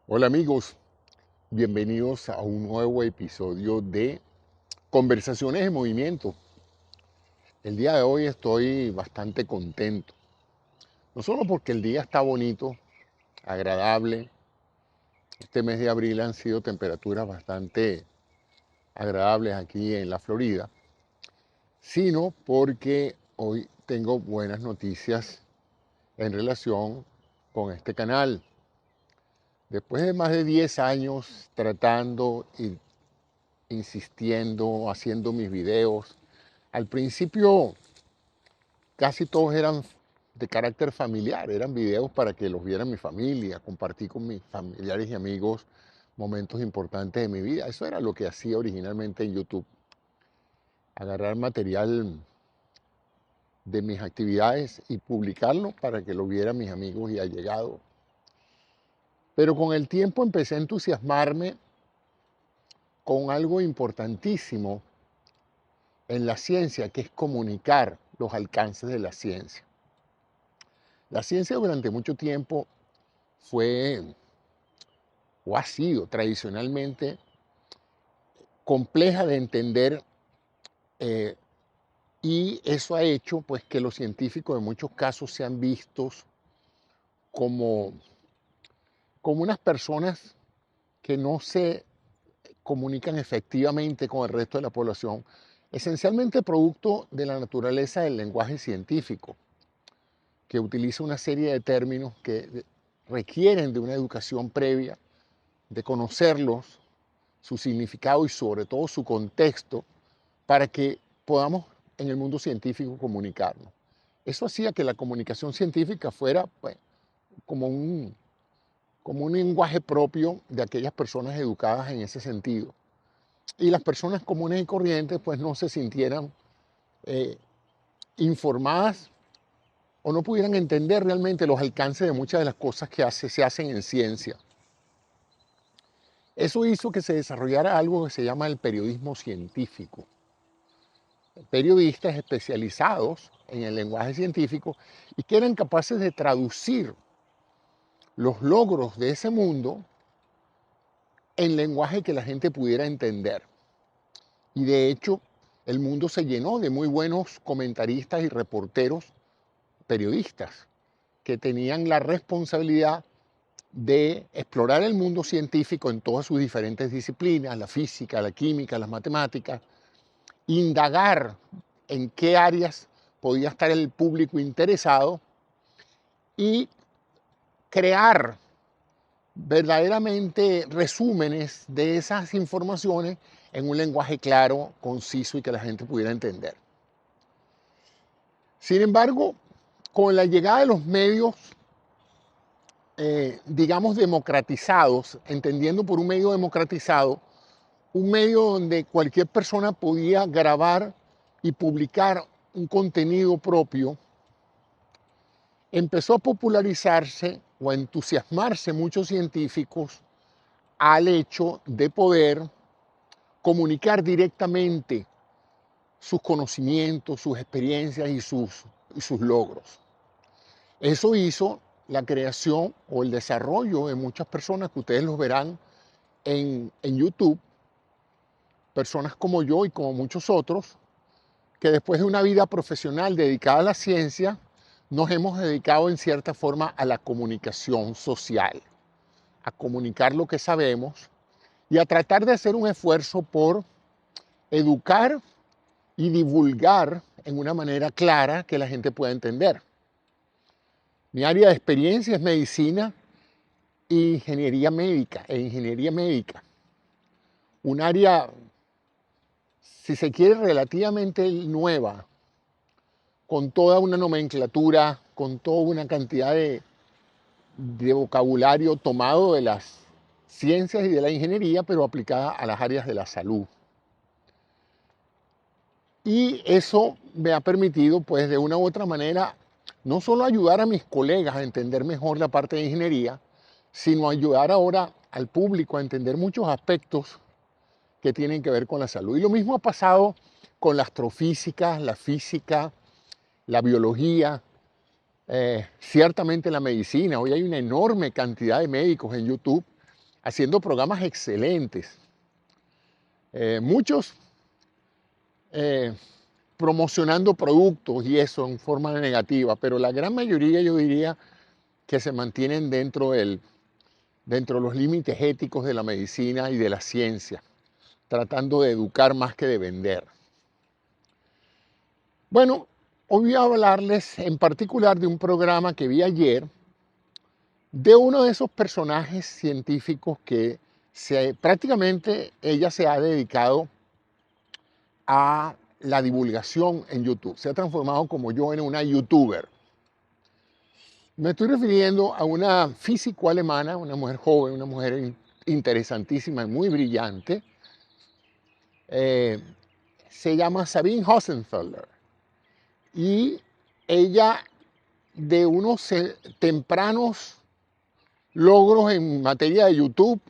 Hola amigos, bienvenidos a un nuevo episodio de Conversaciones en Movimiento. El día de hoy estoy bastante contento, no solo porque el día está bonito, agradable. Este mes de abril han sido temperaturas bastante agradables aquí en la Florida, sino porque hoy tengo buenas noticias en relación con este canal. Después de más de 10 años tratando y insistiendo, haciendo mis videos. Al principio casi todos eran de carácter familiar, eran videos para que los viera mi familia, compartí con mis familiares y amigos momentos importantes de mi vida. Eso era lo que hacía originalmente en YouTube, agarrar material de mis actividades y publicarlo para que lo vieran mis amigos y allegados. Pero con el tiempo empecé a entusiasmarme con algo importantísimo en la ciencia, que es comunicar los alcances de la ciencia. La ciencia durante mucho tiempo fue o ha sido tradicionalmente compleja de entender, eh, y eso ha hecho pues que los científicos en muchos casos sean vistos como, como unas personas que no se comunican efectivamente con el resto de la población, esencialmente producto de la naturaleza del lenguaje científico, que utiliza una serie de términos que requieren de una educación previa, de conocerlos, su significado y sobre todo su contexto, para que podamos en el mundo científico comunicarnos. Eso hacía que la comunicación científica fuera pues, como como un lenguaje propio de aquellas personas educadas en ese sentido. Y las personas comunes y corrientes pues no se sintieran eh, informadas o no pudieran entender realmente los alcances de muchas de las cosas que se hacen en ciencia. Eso hizo que se desarrollara algo que se llama el periodismo científico. Periodistas especializados en el lenguaje científico y que eran capaces de traducir los logros de ese mundo en lenguaje que la gente pudiera entender. Y de hecho, el mundo se llenó de muy buenos comentaristas y reporteros, periodistas, que tenían la responsabilidad de explorar el mundo científico en todas sus diferentes disciplinas, la física, la química, las matemáticas, indagar en qué áreas podía estar el público interesado y crear verdaderamente resúmenes de esas informaciones en un lenguaje claro, conciso y que la gente pudiera entender. Sin embargo, con la llegada de los medios, digamos, democratizados, entendiendo por un medio democratizado, un medio donde cualquier persona podía grabar y publicar un contenido propio, empezó a popularizarse o a entusiasmarse muchos científicos al hecho de poder comunicar directamente sus conocimientos, sus experiencias y sus logros. Eso hizo la creación o el desarrollo de muchas personas que ustedes los verán en YouTube, personas como yo y como muchos otros, que después de una vida profesional dedicada a la ciencia, nos hemos dedicado en cierta forma a la comunicación social, a comunicar lo que sabemos y a tratar de hacer un esfuerzo por educar y divulgar en una manera clara que la gente pueda entender. Mi área de experiencia es medicina e ingeniería médica. Un área, si se quiere, relativamente nueva, con toda una nomenclatura, con toda una cantidad de vocabulario tomado de las ciencias y de la ingeniería, pero aplicada a las áreas de la salud. Y eso me ha permitido, pues, de una u otra manera, no solo ayudar a mis colegas a entender mejor la parte de ingeniería, sino ayudar ahora al público a entender muchos aspectos que tienen que ver con la salud. Y lo mismo ha pasado con la astrofísica, la física, la biología, ciertamente la medicina. Hoy hay una enorme cantidad de médicos en YouTube haciendo programas excelentes. Muchos promocionando productos y eso en forma negativa, pero la gran mayoría yo diría que se mantienen dentro de los límites éticos de la medicina y de la ciencia, tratando de educar más que de vender. Bueno, hoy voy a hablarles en particular de un programa que vi ayer, de uno de esos personajes científicos que prácticamente ella se ha dedicado a la divulgación en YouTube. Se ha transformado como yo en una youtuber. Me estoy refiriendo a una físico alemana, una mujer joven, una mujer interesantísima y muy brillante. Se llama Sabine Hossenfelder. Y ella, de unos tempranos logros en materia de YouTube,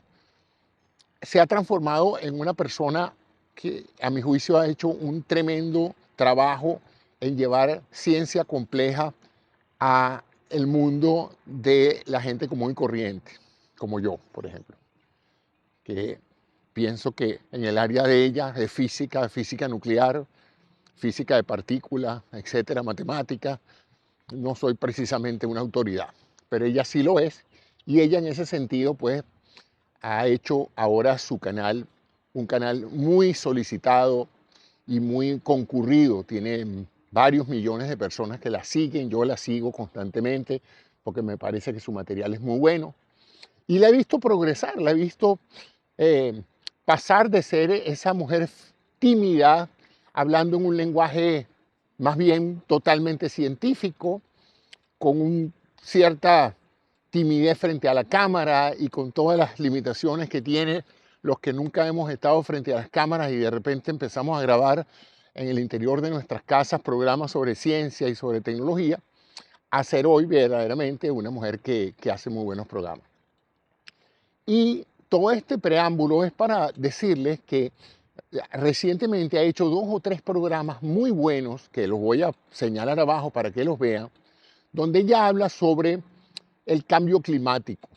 se ha transformado en una persona que a mi juicio ha hecho un tremendo trabajo en llevar ciencia compleja a el mundo de la gente común y corriente, como yo, por ejemplo, que pienso que en el área de ella, de física nuclear, física de partículas, etcétera, matemáticas, no soy precisamente una autoridad, pero ella sí lo es, y ella en ese sentido, pues, ha hecho ahora su canal, un canal muy solicitado y muy concurrido. Tiene varios millones de personas que la siguen, yo la sigo constantemente porque me parece que su material es muy bueno. Y la he visto progresar, la he visto pasar de ser esa mujer tímida, hablando en un lenguaje más bien totalmente científico, con cierta timidez frente a la cámara y con todas las limitaciones que tiene los que nunca hemos estado frente a las cámaras y de repente empezamos a grabar en el interior de nuestras casas programas sobre ciencia y sobre tecnología, a ser hoy verdaderamente una mujer que hace muy buenos programas. Y todo este preámbulo es para decirles que recientemente ha hecho 2 o 3 programas muy buenos, que los voy a señalar abajo para que los vean, donde ella habla sobre el cambio climático.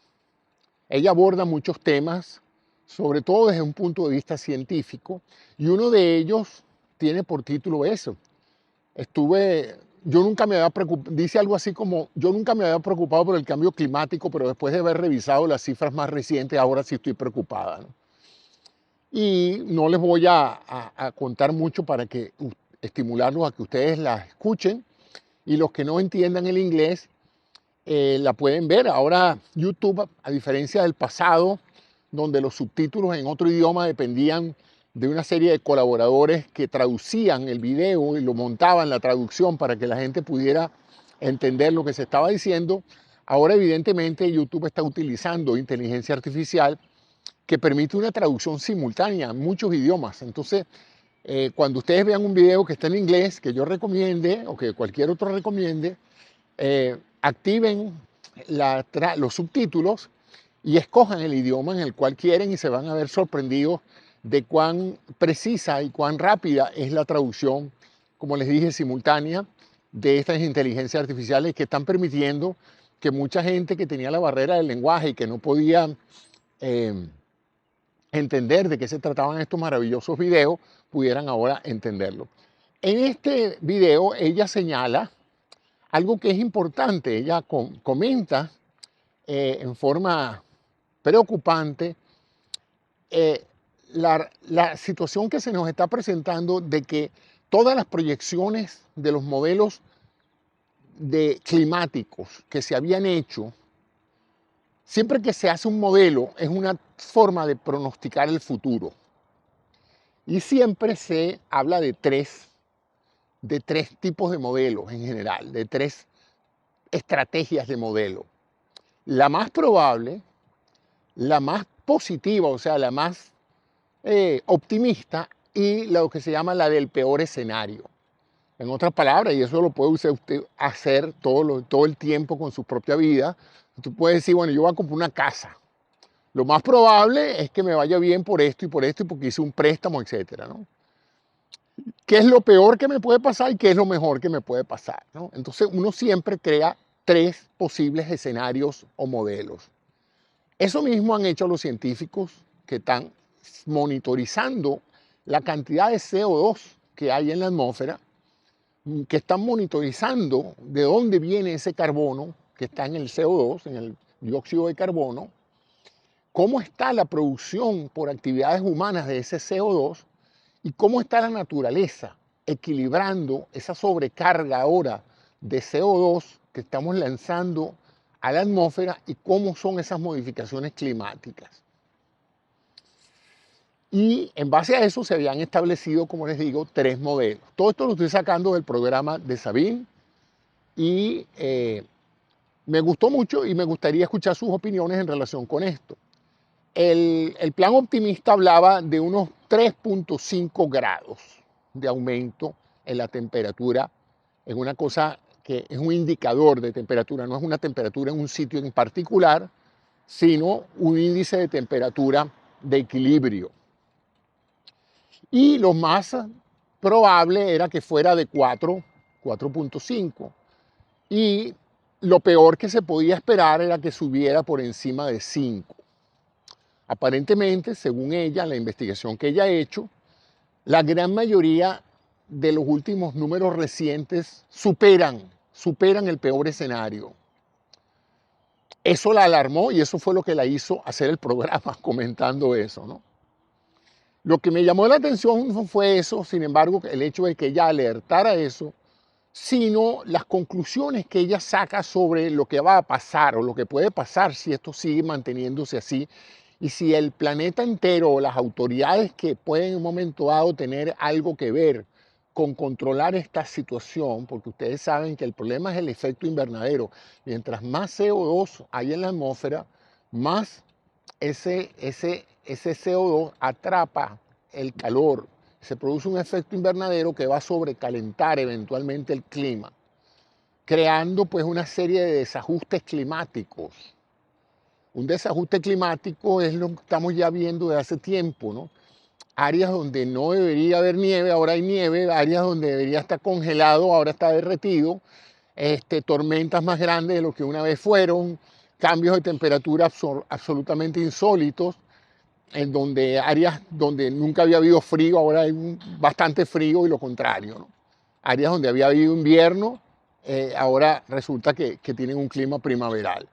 Ella aborda muchos temas, sobre todo desde un punto de vista científico, y uno de ellos tiene por título eso. Yo nunca me había preocupado, dice algo así como, yo nunca me había preocupado por el cambio climático, pero después de haber revisado las cifras más recientes, ahora sí estoy preocupada, ¿no? Y no les voy a contar mucho para estimularlos a que ustedes la escuchen, y los que no entiendan el inglés, la pueden ver. Ahora YouTube, a diferencia del pasado, donde los subtítulos en otro idioma dependían de una serie de colaboradores que traducían el video y lo montaban la traducción para que la gente pudiera entender lo que se estaba diciendo, ahora evidentemente YouTube está utilizando inteligencia artificial que permite una traducción simultánea en muchos idiomas. Entonces, cuando ustedes vean un video que está en inglés, que yo recomiende o que cualquier otro recomiende, activen los subtítulos y escojan el idioma en el cual quieren y se van a ver sorprendidos de cuán precisa y cuán rápida es la traducción, como les dije, simultánea de estas inteligencias artificiales que están permitiendo que mucha gente que tenía la barrera del lenguaje y que no podía entender de qué se trataban estos maravillosos videos, pudieran ahora entenderlo. En este video ella señala algo que es importante. Ella comenta en forma preocupante la situación que se nos está presentando de que todas las proyecciones de los modelos climáticos que se habían hecho, siempre que se hace un modelo es una forma de pronosticar el futuro. Y siempre se habla de tres tipos de modelos en general, de 3 estrategias de modelo. La más probable, la más positiva, o sea, la más optimista, y lo que se llama la del peor escenario. En otras palabras, y eso lo puede usted hacer todo el tiempo con su propia vida, tú puedes decir, bueno, yo voy a comprar una casa. Lo más probable es que me vaya bien por esto y porque hice un préstamo, etcétera, ¿no? ¿Qué es lo peor que me puede pasar y qué es lo mejor que me puede pasar, ¿no? Entonces uno siempre crea 3 posibles escenarios o modelos. Eso mismo han hecho los científicos que están monitorizando la cantidad de CO2 que hay en la atmósfera, que están monitorizando de dónde viene ese carbono que está en el CO2, en el dióxido de carbono, cómo está la producción por actividades humanas de ese CO2 y cómo está la naturaleza equilibrando esa sobrecarga ahora de CO2 que estamos lanzando a la atmósfera y cómo son esas modificaciones climáticas. Y en base a eso se habían establecido, como les digo, 3 modelos. Todo esto lo estoy sacando del programa de Sabine y me gustó mucho y me gustaría escuchar sus opiniones en relación con esto. El plan optimista hablaba de unos 3.5 grados de aumento en la temperatura, en una cosa que es un indicador de temperatura, no es una temperatura en un sitio en particular, sino un índice de temperatura de equilibrio. Y lo más probable era que fuera de 4.5. Y lo peor que se podía esperar era que subiera por encima de 5. Aparentemente, según ella, la investigación que ella ha hecho, la gran mayoría de los últimos números recientes superan el peor escenario. Eso la alarmó y eso fue lo que la hizo hacer el programa comentando eso, ¿no? Lo que me llamó la atención no fue eso, sin embargo, el hecho de que ella alertara eso, sino las conclusiones que ella saca sobre lo que va a pasar o lo que puede pasar si esto sigue manteniéndose así y si el planeta entero o las autoridades que pueden en un momento dado tener algo que ver con controlar esta situación, porque ustedes saben que el problema es el efecto invernadero. Mientras más CO2 hay en la atmósfera, más ese CO2 atrapa el calor. Se produce un efecto invernadero que va a sobrecalentar eventualmente el clima, creando pues una serie de desajustes climáticos. Un desajuste climático es lo que estamos ya viendo desde hace tiempo, ¿no? Áreas donde no debería haber nieve, ahora hay nieve, áreas donde debería estar congelado, ahora está derretido, tormentas más grandes de lo que una vez fueron, cambios de temperatura absolutamente insólitos, en donde áreas donde nunca había habido frío, ahora hay bastante frío y lo contrario, ¿no? Áreas donde había habido invierno, ahora resulta que tienen un clima primaveral.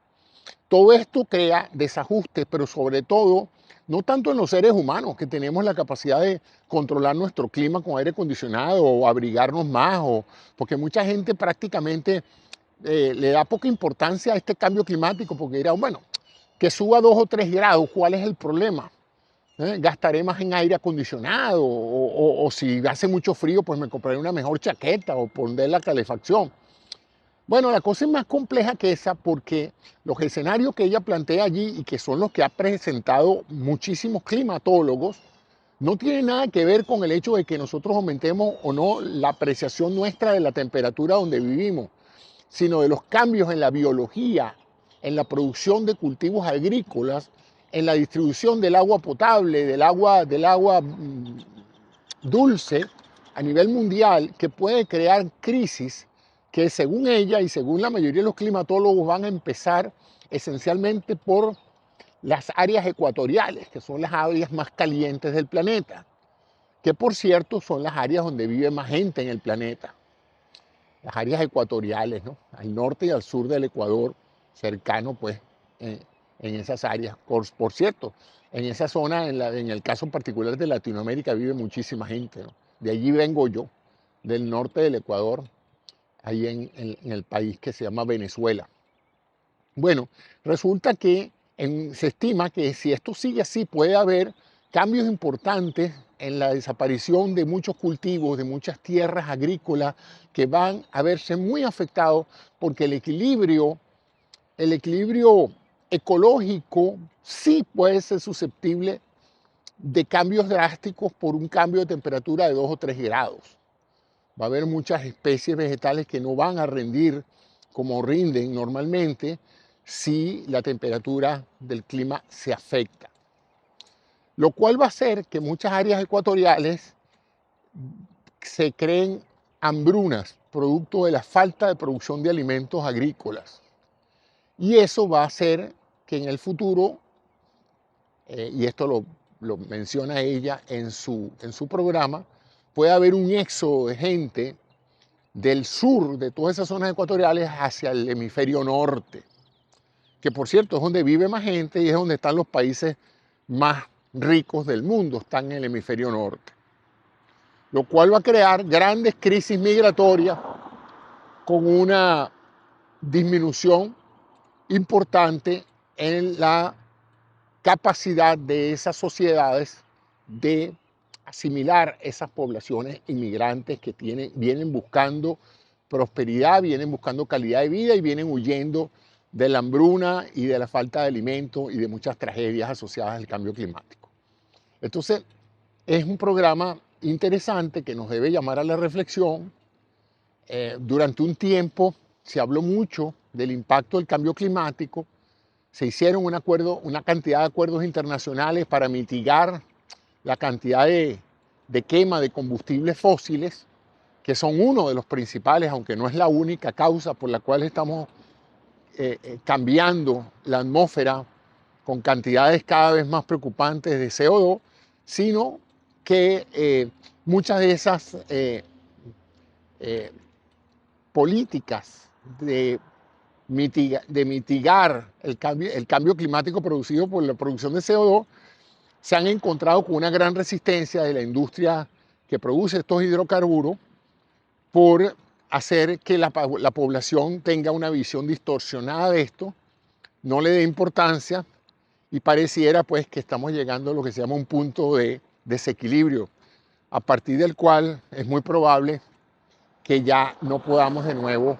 Todo esto crea desajustes, pero sobre todo, no tanto en los seres humanos, que tenemos la capacidad de controlar nuestro clima con aire acondicionado o abrigarnos más, porque mucha gente prácticamente le da poca importancia a este cambio climático, porque dirá, bueno, que suba 2 o 3 grados, ¿cuál es el problema? Gastaré más en aire acondicionado o si hace mucho frío, pues me compraré una mejor chaqueta o pondré la calefacción. Bueno, la cosa es más compleja que esa porque los escenarios que ella plantea allí y que son los que ha presentado muchísimos climatólogos no tienen nada que ver con el hecho de que nosotros aumentemos o no la apreciación nuestra de la temperatura donde vivimos, sino de los cambios en la biología, en la producción de cultivos agrícolas, en la distribución del agua potable, del agua dulce a nivel mundial, que puede crear crisis que según ella y según la mayoría de los climatólogos van a empezar esencialmente por las áreas ecuatoriales, que son las áreas más calientes del planeta, que por cierto son las áreas donde vive más gente en el planeta. Las áreas ecuatoriales, ¿no? Al norte y al sur del Ecuador, cercano pues en esas áreas. Por cierto, en esa zona, en el caso particular de Latinoamérica, vive muchísima gente, ¿no? De allí vengo yo, del norte del Ecuador, ahí en el país que se llama Venezuela. Bueno, resulta que se estima que si esto sigue así puede haber cambios importantes en la desaparición de muchos cultivos, de muchas tierras agrícolas que van a verse muy afectados porque el equilibrio ecológico sí puede ser susceptible de cambios drásticos por un cambio de temperatura de 2 o 3 grados. Va a haber muchas especies vegetales que no van a rendir como rinden normalmente si la temperatura del clima se afecta. Lo cual va a hacer que muchas áreas ecuatoriales se creen hambrunas, producto de la falta de producción de alimentos agrícolas. Y eso va a hacer que en el futuro y esto lo menciona ella en su programa, puede haber un éxodo de gente del sur, de todas esas zonas ecuatoriales, hacia el hemisferio norte, que por cierto es donde vive más gente y es donde están los países más ricos del mundo, están en el hemisferio norte, lo cual va a crear grandes crisis migratorias con una disminución importante en la capacidad de esas sociedades de asimilar esas poblaciones inmigrantes que vienen buscando prosperidad, vienen buscando calidad de vida y vienen huyendo de la hambruna y de la falta de alimento y de muchas tragedias asociadas al cambio climático. Entonces, es un programa interesante que nos debe llamar a la reflexión. Durante un tiempo se habló mucho del impacto del cambio climático. Se hicieron una cantidad de acuerdos internacionales para mitigar la cantidad de quema de combustibles fósiles, que son uno de los principales, aunque no es la única causa por la cual estamos cambiando la atmósfera con cantidades cada vez más preocupantes de CO2, sino que muchas de esas políticas de mitigar el cambio climático producido por la producción de CO2 se han encontrado con una gran resistencia de la industria que produce estos hidrocarburos por hacer que la población tenga una visión distorsionada de esto, no le dé importancia y pareciera pues que estamos llegando a lo que se llama un punto de desequilibrio, a partir del cual es muy probable que ya no podamos de nuevo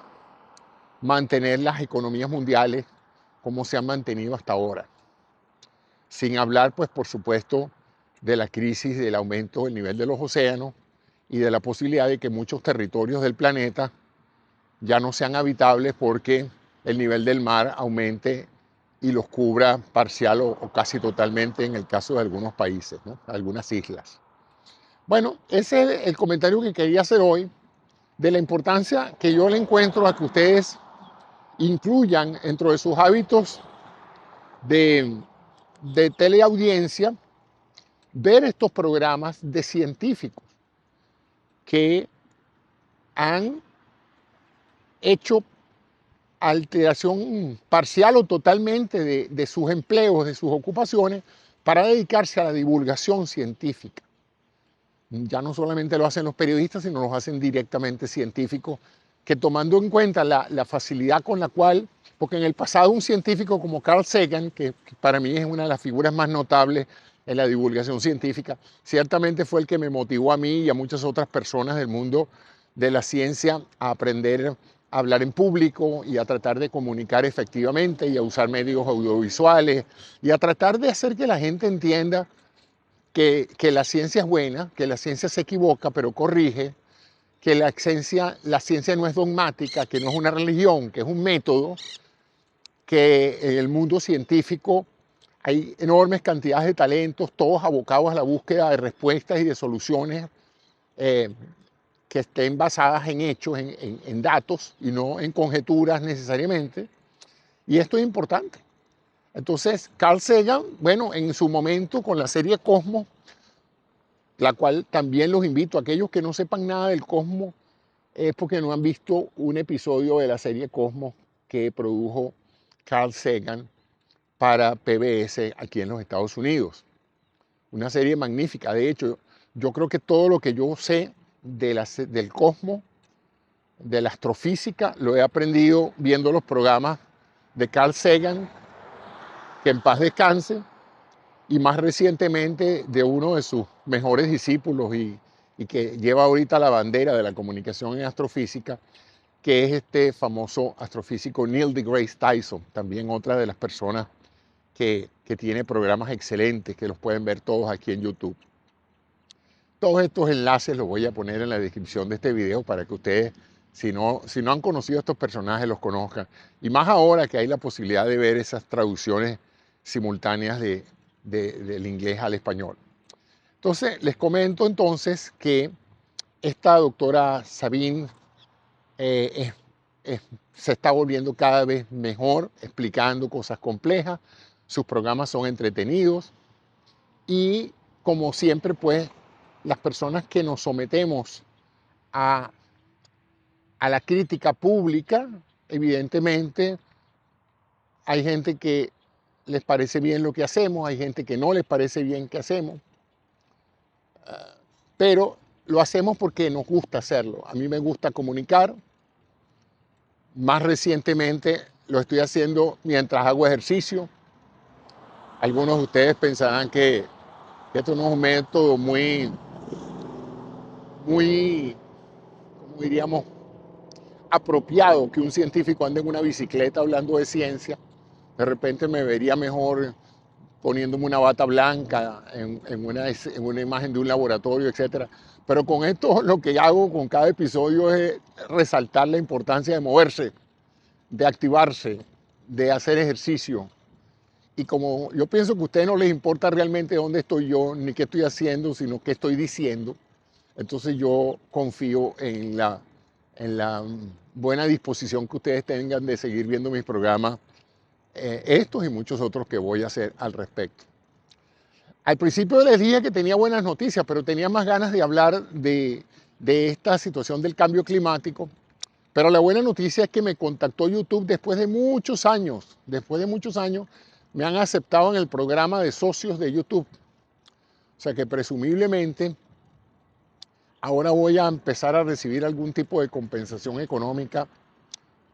mantener las economías mundiales como se han mantenido hasta ahora. Sin hablar, pues, por supuesto, de la crisis del aumento del nivel de los océanos y de la posibilidad de que muchos territorios del planeta ya no sean habitables porque el nivel del mar aumente y los cubra parcial o casi totalmente en el caso de algunos países, ¿no? Algunas islas. Bueno, ese es el comentario que quería hacer hoy de la importancia que yo le encuentro a que ustedes incluyan dentro de sus hábitos de teleaudiencia ver estos programas de científicos que han hecho alteración parcial o totalmente de sus empleos, de sus ocupaciones, para dedicarse a la divulgación científica. Ya no solamente lo hacen los periodistas, sino lo hacen directamente científicos, que tomando en cuenta la facilidad con la cual, porque en el pasado un científico como Carl Sagan, que para mí es una de las figuras más notables en la divulgación científica, ciertamente fue el que me motivó a mí y a muchas otras personas del mundo de la ciencia a aprender a hablar en público y a tratar de comunicar efectivamente y a usar medios audiovisuales y a tratar de hacer que la gente entienda que la ciencia es buena, que la ciencia se equivoca pero corrige, que la ciencia no es dogmática, que no es una religión, que es un método, que en el mundo científico hay enormes cantidades de talentos, todos abocados a la búsqueda de respuestas y de soluciones que estén basadas en hechos, en datos y no en conjeturas necesariamente. Y esto es importante. Entonces, Carl Sagan, bueno, en su momento con la serie Cosmos, la cual también los invito a aquellos que no sepan nada del Cosmos, es porque no han visto un episodio de la serie Cosmos que produjo Carl Sagan para PBS aquí en los Estados Unidos. Una serie magnífica. De hecho, yo creo que todo lo que yo sé del cosmos, de la astrofísica, lo he aprendido viendo los programas de Carl Sagan, que en paz descanse, y más recientemente de uno de sus mejores discípulos y que lleva ahorita la bandera de la comunicación en astrofísica, que es este famoso astrofísico Neil deGrasse Tyson, también otra de las personas que tiene programas excelentes, que los pueden ver todos aquí en YouTube. Todos estos enlaces los voy a poner en la descripción de este video para que ustedes, si no han conocido a estos personajes, los conozcan. Y más ahora que hay la posibilidad de ver esas traducciones simultáneas del inglés al español. Entonces, les comento entonces que esta doctora Sabine se está volviendo cada vez mejor explicando cosas complejas. Sus programas son entretenidos. Y como siempre, pues, las personas que nos sometemos a, a la crítica pública, evidentemente, hay gente que les parece bien lo que hacemos, hay gente que no les parece bien que hacemos, pero lo hacemos porque nos gusta hacerlo. A mí me gusta comunicar. Más recientemente lo estoy haciendo mientras hago ejercicio. Algunos de ustedes pensarán que esto no es un método muy, como diríamos, apropiado que un científico ande en una bicicleta hablando de ciencia. De repente me vería mejor poniéndome una bata blanca en una imagen de un laboratorio, etcétera. Pero con esto lo que hago con cada episodio es resaltar la importancia de moverse, de activarse, de hacer ejercicio. Y como yo pienso que a ustedes no les importa realmente dónde estoy yo, ni qué estoy haciendo, sino qué estoy diciendo, entonces yo confío en la buena disposición que ustedes tengan de seguir viendo mis programas, estos y muchos otros que voy a hacer al respecto. Al principio les dije que tenía buenas noticias, pero tenía más ganas de hablar de esta situación del cambio climático. Pero la buena noticia es que me contactó YouTube después de muchos años. Después de muchos años me han aceptado en el programa de socios de YouTube. O sea que presumiblemente ahora voy a empezar a recibir algún tipo de compensación económica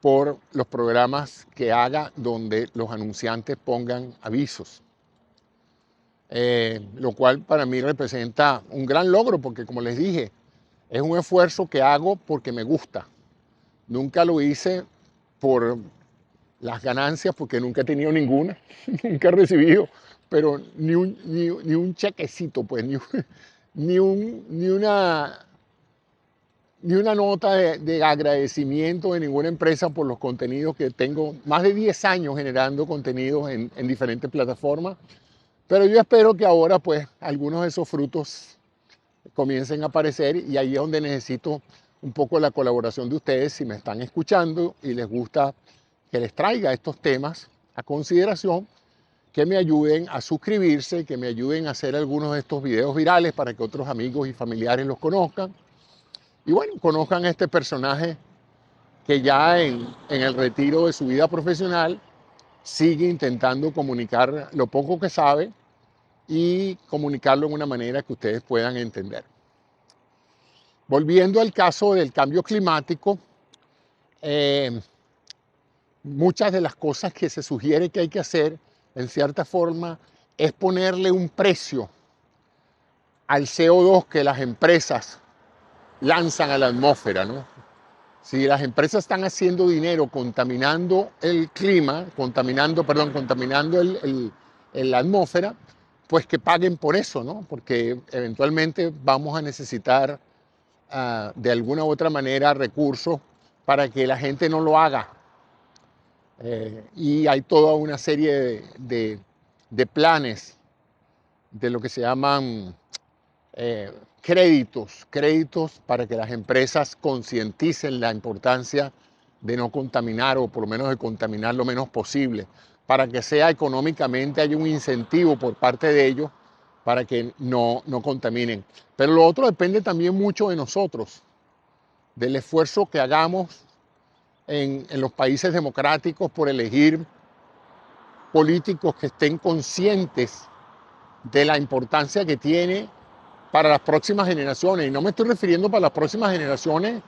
por los programas que haga donde los anunciantes pongan avisos. Lo cual para mí representa un gran logro porque, como les dije, es un esfuerzo que hago porque me gusta. Nunca lo hice por las ganancias porque nunca he tenido ninguna, nunca he recibido, pero ni un chequecito, pues, ni una nota de agradecimiento de ninguna empresa por los contenidos que tengo. Más de 10 años generando contenidos en diferentes plataformas, pero yo espero que ahora pues algunos de esos frutos comiencen a aparecer y ahí es donde necesito un poco la colaboración de ustedes si me están escuchando y les gusta que les traiga estos temas a consideración, que me ayuden a suscribirse, que me ayuden a hacer algunos de estos videos virales para que otros amigos y familiares los conozcan. Y bueno, conozcan a este personaje que ya en el retiro de su vida profesional sigue intentando comunicar lo poco que sabe y comunicarlo en una manera que ustedes puedan entender. Volviendo al caso del cambio climático, muchas de las cosas que se sugiere que hay que hacer, en cierta forma, es ponerle un precio al CO2 que las empresas lanzan a la atmósfera, ¿no? Si las empresas están haciendo dinero contaminando el clima, contaminando la atmósfera, pues que paguen por eso, ¿no? Porque eventualmente vamos a necesitar de alguna u otra manera recursos para que la gente no lo haga. Y hay toda una serie de planes de lo que se llaman créditos para que las empresas concienticen la importancia de no contaminar o por lo menos de contaminar lo menos posible, para que sea económicamente hay un incentivo por parte de ellos para que no contaminen. Pero lo otro depende también mucho de nosotros, del esfuerzo que hagamos en los países democráticos por elegir políticos que estén conscientes de la importancia que tiene para las próximas generaciones. Y no me estoy refiriendo para las próximas generaciones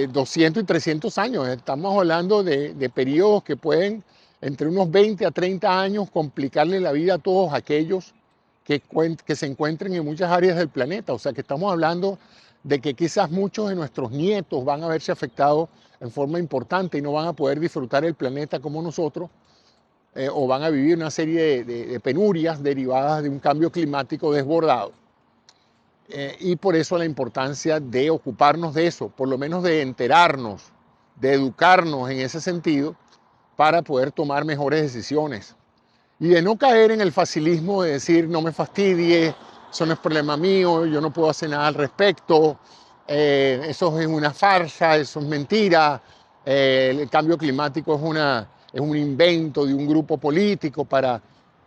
200 y 300 años. Estamos hablando de periodos que pueden, entre unos 20 a 30 años, complicarle la vida a todos aquellos que se encuentren en muchas áreas del planeta. O sea que estamos hablando de que quizás muchos de nuestros nietos van a verse afectados en forma importante y no van a poder disfrutar el planeta como nosotros, o van a vivir una serie de penurias derivadas de un cambio climático desbordado. Y por eso la importancia de ocuparnos de eso, por lo menos de enterarnos, de educarnos en ese sentido para poder tomar mejores decisiones. Y de no caer en el facilismo de decir no me fastidie, eso no es problema mío, yo no puedo hacer nada al respecto, eso es una farsa, eso es mentira, el cambio climático es un invento de un grupo político para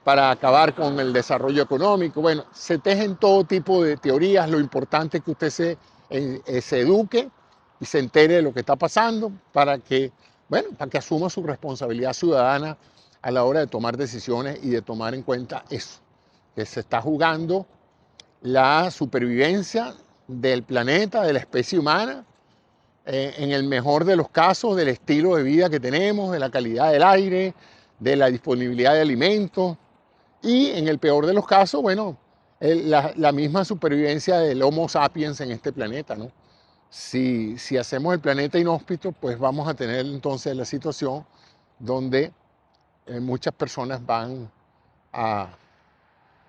para acabar con el desarrollo económico. Bueno, se tejen todo tipo de teorías. Lo importante es que usted se eduque y se entere de lo que está pasando para que, bueno, para que asuma su responsabilidad ciudadana a la hora de tomar decisiones y de tomar en cuenta eso, que se está jugando la supervivencia del planeta, de la especie humana, en el mejor de los casos, del estilo de vida que tenemos, de la calidad del aire, de la disponibilidad de alimentos, y en el peor de los casos, bueno, la misma supervivencia del Homo sapiens en este planeta, ¿no? Si hacemos el planeta inhóspito, pues vamos a tener entonces la situación donde muchas personas van a,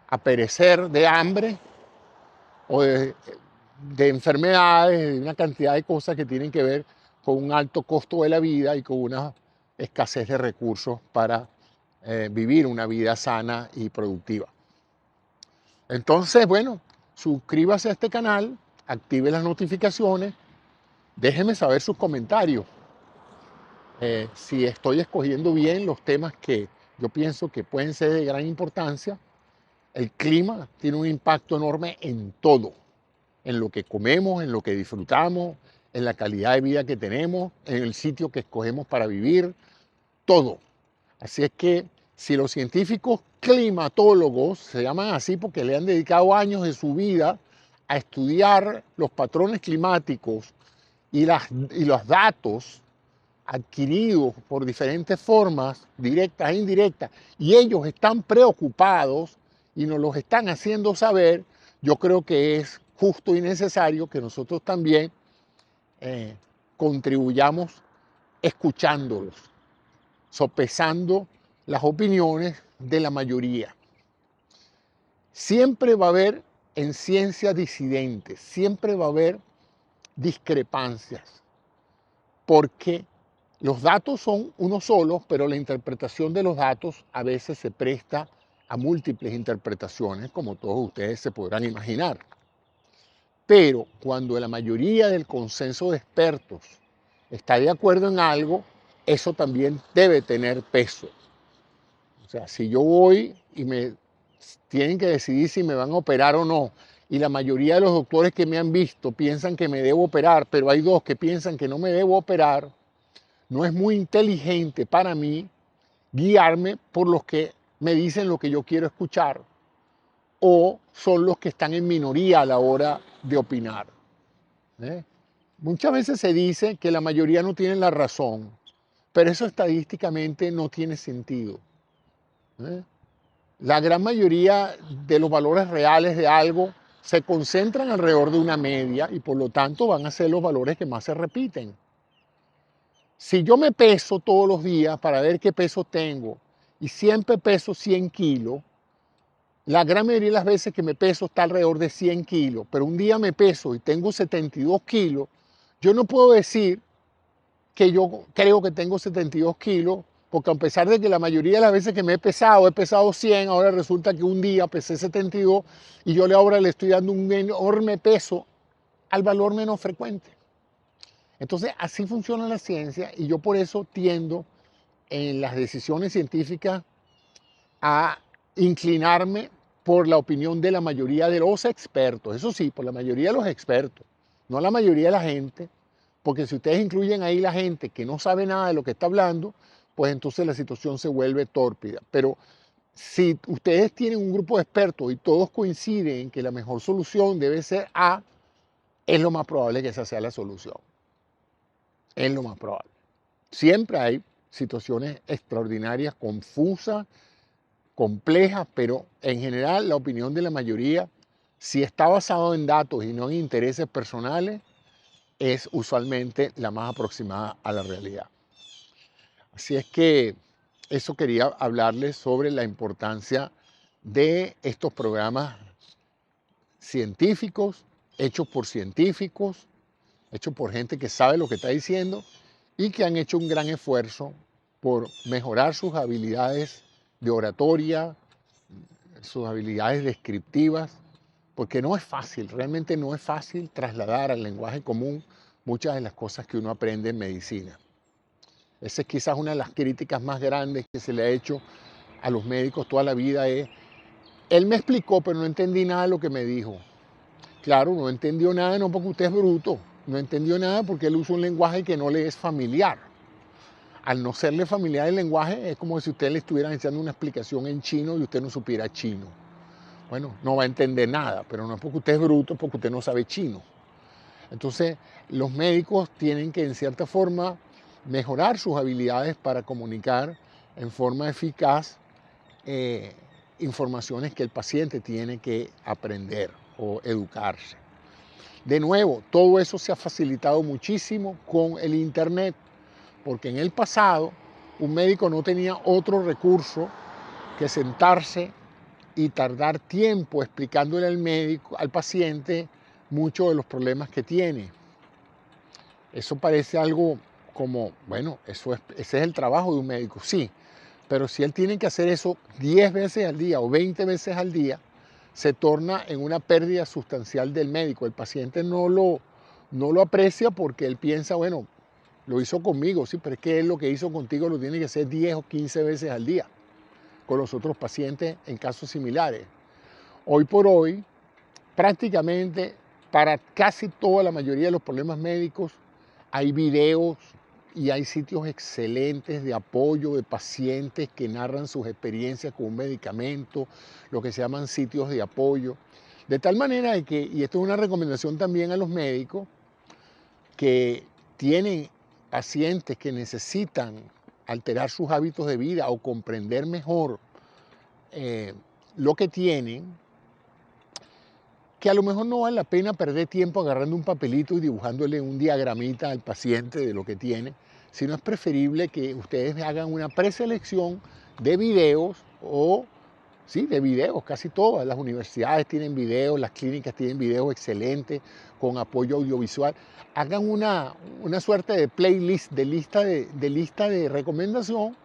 a perecer de hambre o de enfermedades, de una cantidad de cosas que tienen que ver con un alto costo de la vida y con una escasez de recursos para vivir una vida sana y productiva. Entonces, bueno, suscríbase a este canal, active las notificaciones, déjeme saber sus comentarios. Si estoy escogiendo bien los temas que yo pienso que pueden ser de gran importancia. El clima tiene un impacto enorme en todo, en lo que comemos, en lo que disfrutamos, en la calidad de vida que tenemos, en el sitio que escogemos para vivir, todo. Así es que si los científicos climatólogos, se llaman así porque le han dedicado años de su vida a estudiar los patrones climáticos y los datos adquiridos por diferentes formas, directas e indirectas, y ellos están preocupados y nos los están haciendo saber, yo creo que es justo y necesario que nosotros también contribuyamos escuchándolos, sopesando las opiniones de la mayoría. Siempre va a haber en ciencia disidentes, siempre va a haber discrepancias, porque los datos son uno solo, pero la interpretación de los datos a veces se presta a múltiples interpretaciones, como todos ustedes se podrán imaginar. Pero cuando la mayoría del consenso de expertos está de acuerdo en algo, eso también debe tener peso. O sea, si yo voy y me tienen que decidir si me van a operar o no, y la mayoría de los doctores que me han visto piensan que me debo operar, pero hay dos que piensan que no me debo operar, no es muy inteligente para mí guiarme por los que me dicen lo que yo quiero escuchar o son los que están en minoría a la hora de opinar. ¿Eh? Muchas veces se dice que la mayoría no tiene la razón, pero eso estadísticamente no tiene sentido. ¿Eh? La gran mayoría de los valores reales de algo se concentran alrededor de una media y por lo tanto van a ser los valores que más se repiten. Si yo me peso todos los días para ver qué peso tengo y siempre peso 100 kilos, la gran mayoría de las veces que me peso está alrededor de 100 kilos, pero un día me peso y tengo 72 kilos, yo no puedo decir que yo creo que tengo 72 kilos, porque a pesar de que la mayoría de las veces que me he pesado 100, ahora resulta que un día pesé 72 y yo ahora le estoy dando un enorme peso al valor menos frecuente. Entonces, así funciona la ciencia y yo por eso tiendo en las decisiones científicas a inclinarme por la opinión de la mayoría de los expertos. Eso sí, por la mayoría de los expertos, no la mayoría de la gente, porque si ustedes incluyen ahí la gente que no sabe nada de lo que está hablando, pues entonces la situación se vuelve tórpida. Pero si ustedes tienen un grupo de expertos y todos coinciden en que la mejor solución debe ser A, es lo más probable que esa sea la solución. Es lo más probable. Siempre hay situaciones extraordinarias, confusas, complejas, pero en general la opinión de la mayoría, si está basado en datos y no en intereses personales, es usualmente la más aproximada a la realidad. Así es que eso quería hablarles sobre la importancia de estos programas científicos, hechos por científicos, hechos por gente que sabe lo que está diciendo y que han hecho un gran esfuerzo por mejorar sus habilidades de oratoria, sus habilidades descriptivas, porque no es fácil, realmente no es fácil trasladar al lenguaje común muchas de las cosas que uno aprende en medicina. Esa es quizás una de las críticas más grandes que se le ha hecho a los médicos toda la vida es, él me explicó, pero no entendí nada de lo que me dijo. Claro, no entendió nada, no porque usted es bruto, no entendió nada porque él usa un lenguaje que no le es familiar. Al no serle familiar el lenguaje, es como si usted le estuviera enseñando una explicación en chino y usted no supiera chino. Bueno, no va a entender nada, pero no es porque usted es bruto, es porque usted no sabe chino. Entonces, los médicos tienen que, en cierta forma, mejorar sus habilidades para comunicar en forma eficaz informaciones que el paciente tiene que aprender o educarse. De nuevo, todo eso se ha facilitado muchísimo con el Internet, porque en el pasado un médico no tenía otro recurso que sentarse y tardar tiempo explicándole al médico, al paciente, muchos de los problemas que tiene. Eso parece algo como, bueno, ese es el trabajo de un médico, sí, pero si él tiene que hacer eso 10 veces al día o 20 veces al día, se torna en una pérdida sustancial del médico. El paciente no lo aprecia porque él piensa, bueno, lo hizo conmigo, sí, pero es que él lo que hizo contigo lo tiene que hacer 10 o 15 veces al día con los otros pacientes en casos similares. Hoy por hoy, prácticamente para casi toda la mayoría de los problemas médicos hay videos y hay sitios excelentes de apoyo de pacientes que narran sus experiencias con un medicamento, lo que se llaman sitios de apoyo. De tal manera de que, y esto es una recomendación también a los médicos que tienen pacientes que necesitan alterar sus hábitos de vida o comprender mejor lo que tienen, que a lo mejor no vale la pena perder tiempo agarrando un papelito y dibujándole un diagramita al paciente de lo que tiene, sino es preferible que ustedes hagan una preselección de videos o, sí, de videos, casi todas las universidades tienen videos, las clínicas tienen videos excelentes con apoyo audiovisual. Hagan una suerte de playlist, de lista de recomendación,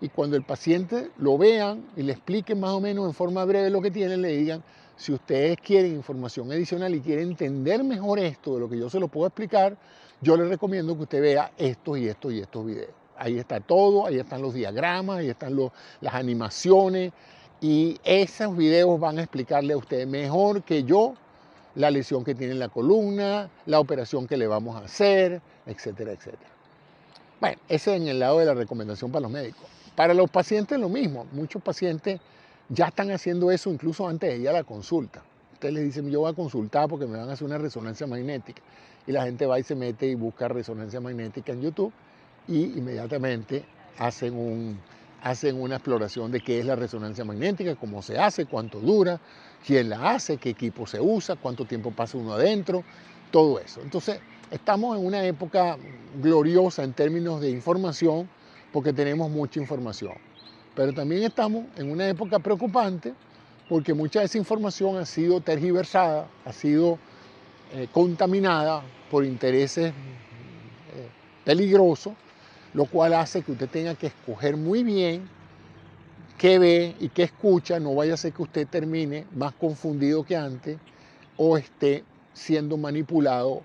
y cuando el paciente lo vean y le expliquen más o menos en forma breve lo que tienen, le digan, si ustedes quieren información adicional y quieren entender mejor esto de lo que yo se lo puedo explicar, yo les recomiendo que usted vea estos y estos y estos videos. Ahí está todo, ahí están los diagramas, ahí están las animaciones, y esos videos van a explicarle a usted mejor que yo la lesión que tiene en la columna, la operación que le vamos a hacer, etcétera, etcétera. Bueno, ese es en el lado de la recomendación para los médicos. Para los pacientes lo mismo. Muchos pacientes ya están haciendo eso incluso antes de ir a la consulta. Usted les dice, yo voy a consultar porque me van a hacer una resonancia magnética. Y la gente va y se mete y busca resonancia magnética en YouTube y inmediatamente hacen una exploración de qué es la resonancia magnética, cómo se hace, cuánto dura, quién la hace, qué equipo se usa, cuánto tiempo pasa uno adentro, todo eso. Entonces, estamos en una época gloriosa en términos de información porque tenemos mucha información. Pero también estamos en una época preocupante porque mucha de esa información ha sido tergiversada, ha sido contaminada por intereses peligrosos, lo cual hace que usted tenga que escoger muy bien qué ve y qué escucha. No vaya a ser que usted termine más confundido que antes o esté siendo manipulado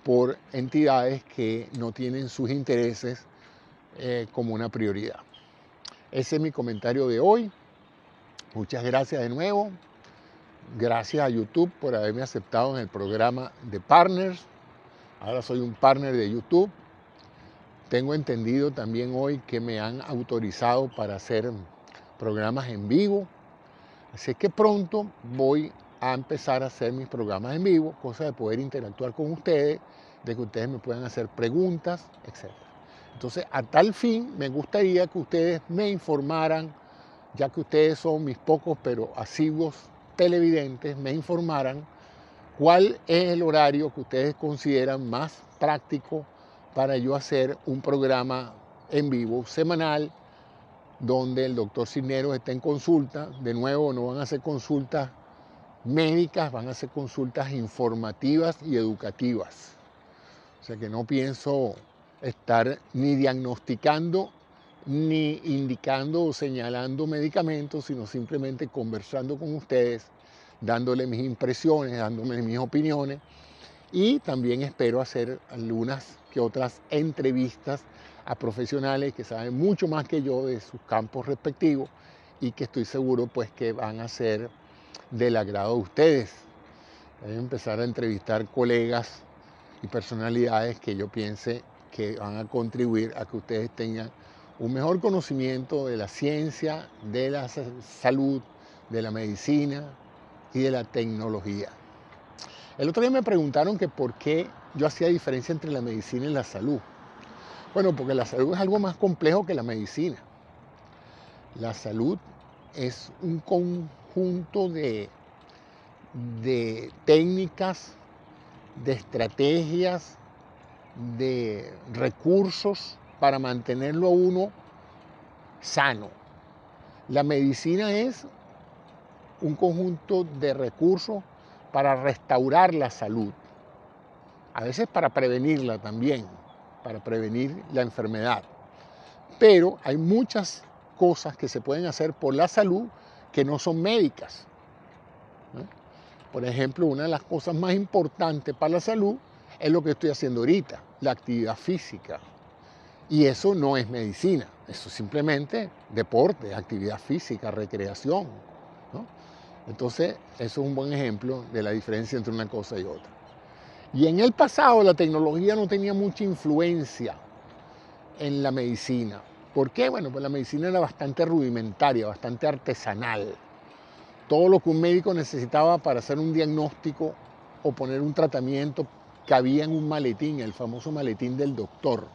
por entidades que no tienen sus intereses como una prioridad. Ese es mi comentario de hoy. Muchas gracias de nuevo. Gracias a YouTube por haberme aceptado en el programa de Partners. Ahora soy un partner de YouTube. Tengo entendido también hoy que me han autorizado para hacer programas en vivo. Así que pronto voy a empezar a hacer mis programas en vivo, cosa de poder interactuar con ustedes, de que ustedes me puedan hacer preguntas, etc. Entonces, a tal fin, me gustaría que ustedes me informaran, ya que ustedes son mis pocos pero asiduos televidentes, me informaran cuál es el horario que ustedes consideran más práctico para yo hacer un programa en vivo semanal donde el doctor Cisneros está en consulta. De nuevo, no van a hacer consultas médicas, van a hacer consultas informativas y educativas. O sea que no pienso estar ni diagnosticando, ni indicando o señalando medicamentos, sino simplemente conversando con ustedes, dándole mis impresiones, dándole mis opiniones, y también espero hacer algunas que otras entrevistas a profesionales que saben mucho más que yo de sus campos respectivos y que estoy seguro pues que van a ser del agrado de ustedes. Voy a empezar a entrevistar colegas y personalidades que yo piense que van a contribuir a que ustedes tengan un mejor conocimiento de la ciencia, de la salud, de la medicina y de la tecnología. El otro día me preguntaron que por qué yo hacía diferencia entre la medicina y la salud. Bueno, porque la salud es algo más complejo que la medicina. La salud es un conjunto de técnicas, de estrategias, de recursos para mantenerlo a uno sano. La medicina es un conjunto de recursos para restaurar la salud, a veces para prevenirla también, para prevenir la enfermedad. Pero hay muchas cosas que se pueden hacer por la salud que no son médicas, ¿no? Por ejemplo, una de las cosas más importantes para la salud es lo que estoy haciendo ahorita, la actividad física. Y eso no es medicina, eso es simplemente deporte, actividad física, recreación, ¿no? Entonces, eso es un buen ejemplo de la diferencia entre una cosa y otra. Y en el pasado la tecnología no tenía mucha influencia en la medicina. ¿Por qué? Bueno, pues la medicina era bastante rudimentaria, bastante artesanal. Todo lo que un médico necesitaba para hacer un diagnóstico o poner un tratamiento cabía en un maletín, el famoso maletín del doctor.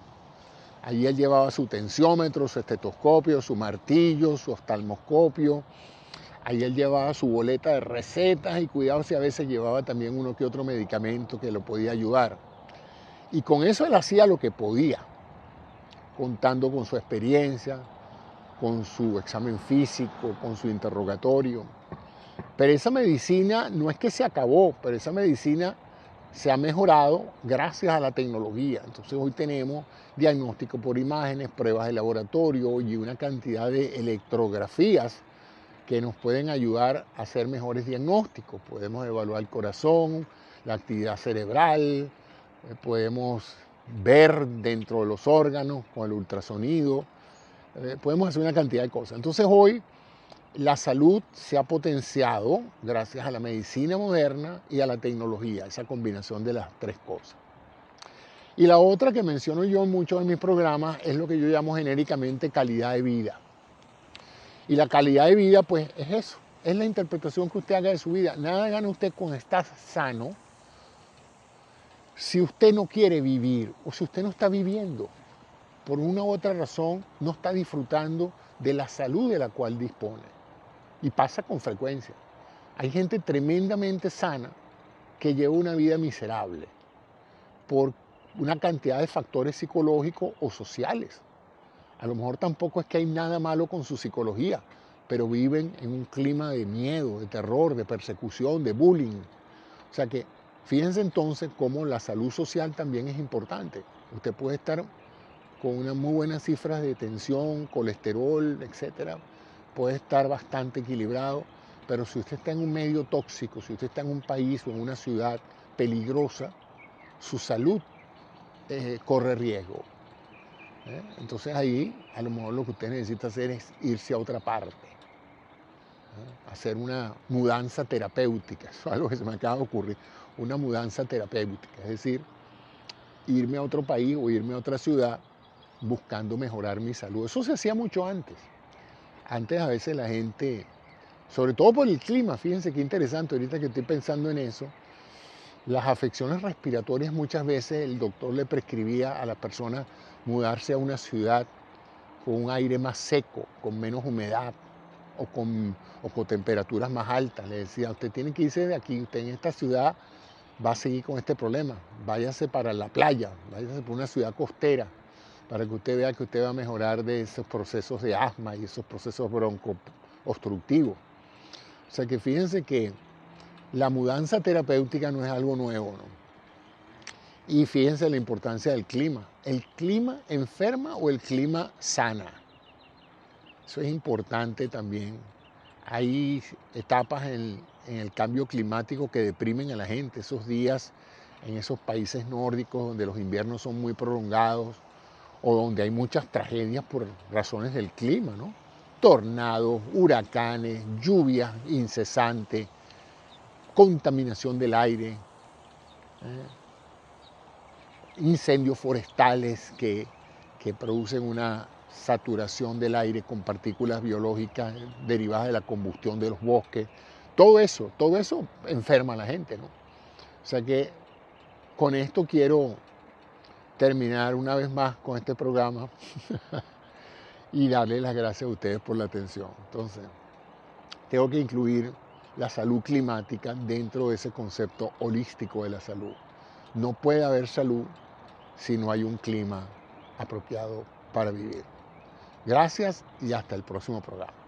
Allí él llevaba su tensiómetro, su estetoscopio, su martillo, su oftalmoscopio. Ahí él llevaba su boleta de recetas y cuidado si a veces llevaba también uno que otro medicamento que lo podía ayudar. Y con eso él hacía lo que podía, contando con su experiencia, con su examen físico, con su interrogatorio. Pero esa medicina no es que se acabó, pero esa medicina se ha mejorado gracias a la tecnología. Entonces hoy tenemos diagnóstico por imágenes, pruebas de laboratorio y una cantidad de electrografías que nos pueden ayudar a hacer mejores diagnósticos. Podemos evaluar el corazón, la actividad cerebral, podemos ver dentro de los órganos con el ultrasonido, podemos hacer una cantidad de cosas. Entonces hoy la salud se ha potenciado gracias a la medicina moderna y a la tecnología, esa combinación de las tres cosas. Y la otra que menciono yo mucho en mis programas es lo que yo llamo genéricamente calidad de vida. Y la calidad de vida, pues, es eso, es la interpretación que usted haga de su vida. Nada gana usted con estar sano si usted no quiere vivir o si usted no está viviendo. Por una u otra razón, no está disfrutando de la salud de la cual dispone. Y pasa con frecuencia. Hay gente tremendamente sana que lleva una vida miserable por una cantidad de factores psicológicos o sociales. A lo mejor tampoco es que hay nada malo con su psicología, pero viven en un clima de miedo, de terror, de persecución, de bullying. O sea que fíjense entonces cómo la salud social también es importante. Usted puede estar con unas muy buenas cifras de tensión, colesterol, etcétera, puede estar bastante equilibrado, pero si usted está en un medio tóxico, si usted está en un país o en una ciudad peligrosa, su salud corre riesgo. Entonces ahí a lo mejor lo que usted necesita hacer es irse a otra parte, hacer una mudanza terapéutica. Eso es algo que se me acaba de ocurrir, una mudanza terapéutica, es decir, irme a otro país o irme a otra ciudad buscando mejorar mi salud. Eso se hacía mucho antes. Antes a veces la gente, sobre todo por el clima, fíjense qué interesante, ahorita que estoy pensando en eso, las afecciones respiratorias muchas veces el doctor le prescribía a la persona mudarse a una ciudad con un aire más seco, con menos humedad o con temperaturas más altas. Le decía, usted tiene que irse de aquí, usted en esta ciudad va a seguir con este problema, váyase para la playa, váyase por una ciudad costera, para que usted vea que usted va a mejorar de esos procesos de asma y esos procesos broncoobstructivos. O sea que fíjense que la mudanza terapéutica no es algo nuevo, ¿no? Y fíjense la importancia del clima. ¿El clima enferma o el clima sana? Eso es importante también. Hay etapas en el cambio climático que deprimen a la gente. Esos días en esos países nórdicos donde los inviernos son muy prolongados o donde hay muchas tragedias por razones del clima, ¿no? tornados, huracanes, lluvias incesantes, contaminación del aire, incendios forestales que producen una saturación del aire con partículas biológicas derivadas de la combustión de los bosques. Todo eso enferma a la gente, ¿no? O sea que con esto quiero terminar una vez más con este programa y darle las gracias a ustedes por la atención. Entonces, tengo que incluir la salud climática dentro de ese concepto holístico de la salud. No puede haber salud si no hay un clima apropiado para vivir. Gracias y hasta el próximo programa.